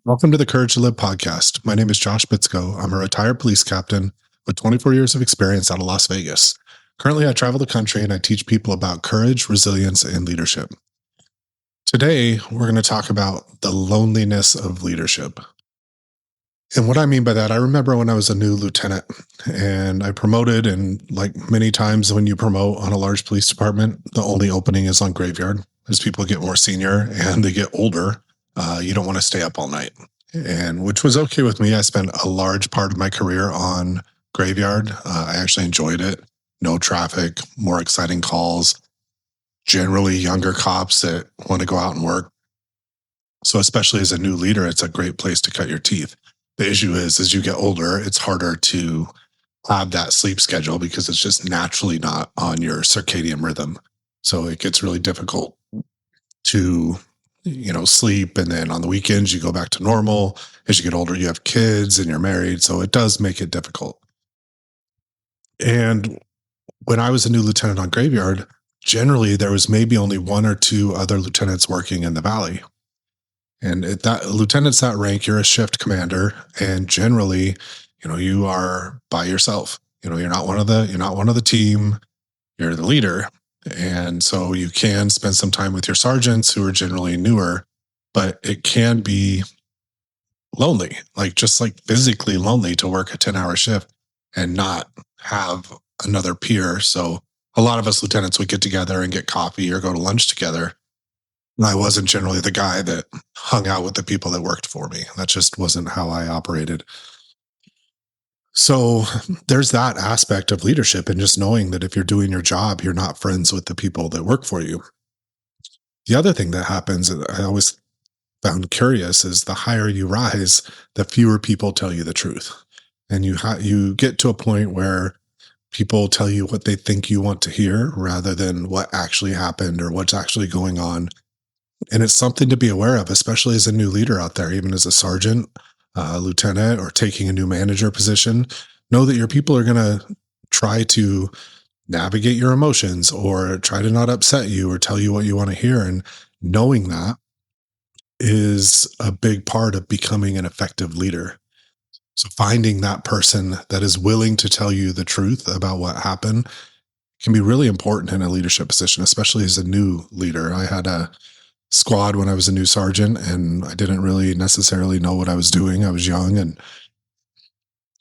Welcome to the Courage to Live podcast. My name is Josh Bitsko. I'm a retired police captain with 24 years of experience out of Las Vegas. Currently, I travel the country and I teach people about courage, resilience, and leadership. Today, we're going to talk about the loneliness of leadership. And what I mean by that, I remember when I was a new lieutenant and I promoted, and like many times when you promote on a large police department, the only opening is on graveyard. As people get more senior and they get older, you don't want to stay up all night. And which was okay with me. I spent a large part of my career on graveyard. I actually enjoyed it. No traffic, more exciting calls, generally younger cops that want to go out and work. So, especially as a new leader, it's a great place to cut your teeth. The issue is, as you get older, it's harder to have that sleep schedule because it's just naturally not on your circadian rhythm. So, it gets really difficult to sleep, and then on the weekends you go back to normal. As you get older, you have kids and you're married, so it does make it difficult. And when I was a new lieutenant on graveyard, generally there was maybe only one or two other lieutenants working in the valley. And at that lieutenant's that rank, you're a shift commander, and generally, you are by yourself. You're not one of the team, you're the leader. And so you can spend some time with your sergeants who are generally newer, but it can be lonely, like just like physically lonely to work a 10-hour shift and not have another peer. So a lot of us lieutenants would get together and get coffee or go to lunch together. And I wasn't generally the guy that hung out with the people that worked for me. That just wasn't how I operated. So there's that aspect of leadership, and just knowing that if you're doing your job, you're not friends with the people that work for you. The other thing that happens, that I always found curious, is the higher you rise, the fewer people tell you the truth. And you get to a point where people tell you what they think you want to hear rather than what actually happened or what's actually going on. And it's something to be aware of, especially as a new leader out there, even as a sergeant, lieutenant, or taking a new manager position. Know that your people are going to try to navigate your emotions or try to not upset you or tell you what you want to hear. And knowing that is a big part of becoming an effective leader. So finding that person that is willing to tell you the truth about what happened can be really important in a leadership position, especially as a new leader. I had a squad when I was a new sergeant, and I didn't really necessarily know what I was doing. I was young and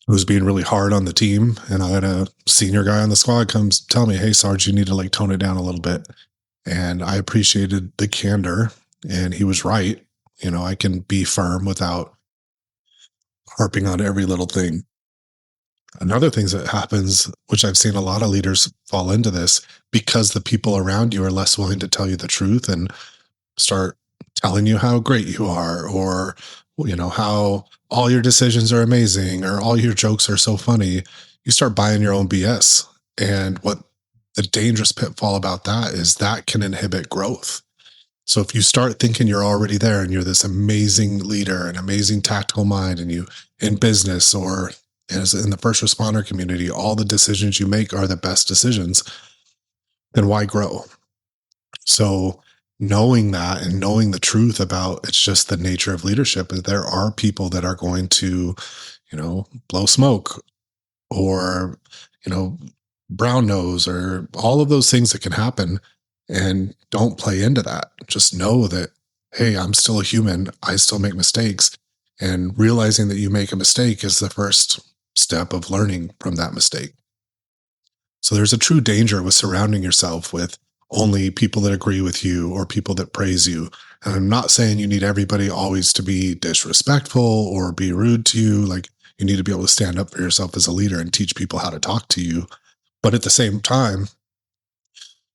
I was being really hard on the team. And I had a senior guy on the squad comes tell me, "Hey, Sarge, you need to like tone it down a little bit." And I appreciated the candor, and he was right. I can be firm without harping on every little thing. Another thing that happens, which I've seen a lot of leaders fall into this, because the people around you are less willing to tell you the truth and start telling you how great you are, or how all your decisions are amazing, or all your jokes are so funny. You start buying your own BS. And what the dangerous pitfall about that is, that can inhibit growth. So if you start thinking you're already there and you're this amazing leader, an amazing tactical mind, and you in business or as in the first responder community, all the decisions you make are the best decisions, then why grow? So knowing that and knowing the truth about, it's just the nature of leadership, is there are people that are going to, blow smoke, or, brown nose, or all of those things that can happen. And don't play into that. Just know that, hey, I'm still a human. I still make mistakes. And realizing that you make a mistake is the first step of learning from that mistake. So there's a true danger with surrounding yourself with only people that agree with you or people that praise you. And I'm not saying you need everybody always to be disrespectful or be rude to you. Like, you need to be able to stand up for yourself as a leader and teach people how to talk to you. But at the same time,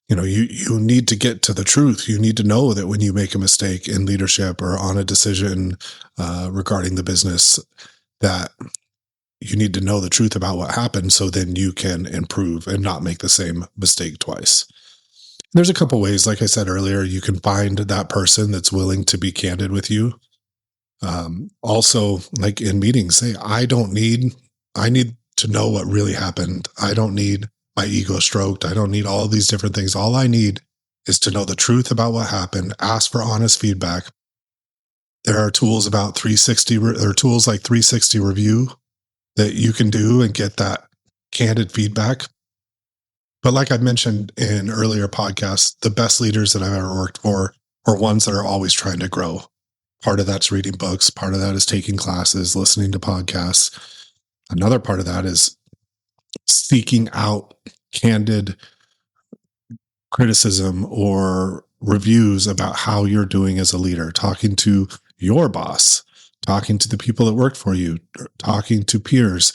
you need to get to the truth. You need to know that when you make a mistake in leadership or on a decision regarding the business, that you need to know the truth about what happened, so then you can improve and not make the same mistake twice. There's a couple ways, like I said earlier, you can find that person that's willing to be candid with you. Also, like in meetings, say, I need to know what really happened. I don't need my ego stroked. I don't need all of these different things. All I need is to know the truth about what happened, ask for honest feedback, There are tools about 360 or tools like 360 review that you can do and get that candid feedback. But like I've mentioned in earlier podcasts, the best leaders that I've ever worked for are ones that are always trying to grow. Part of that's reading books, part of that is taking classes, listening to podcasts. Another part of that is seeking out candid criticism or reviews about how you're doing as a leader, talking to your boss, talking to the people that work for you, talking to peers,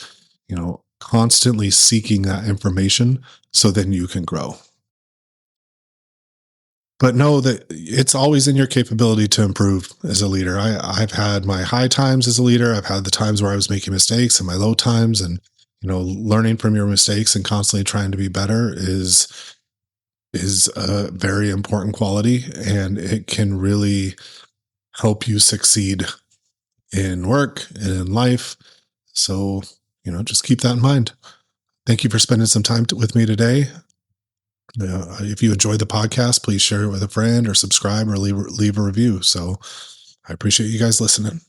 constantly seeking that information so then you can grow. But know that it's always in your capability to improve as a leader. I've had my high times as a leader. I've had the times where I was making mistakes and my low times, and learning from your mistakes and constantly trying to be better is a very important quality, and it can really help you succeed in work and in life. So, just keep that in mind. Thank you for spending some time with me today. If you enjoyed the podcast, please share it with a friend or subscribe or leave a review. So I appreciate you guys listening.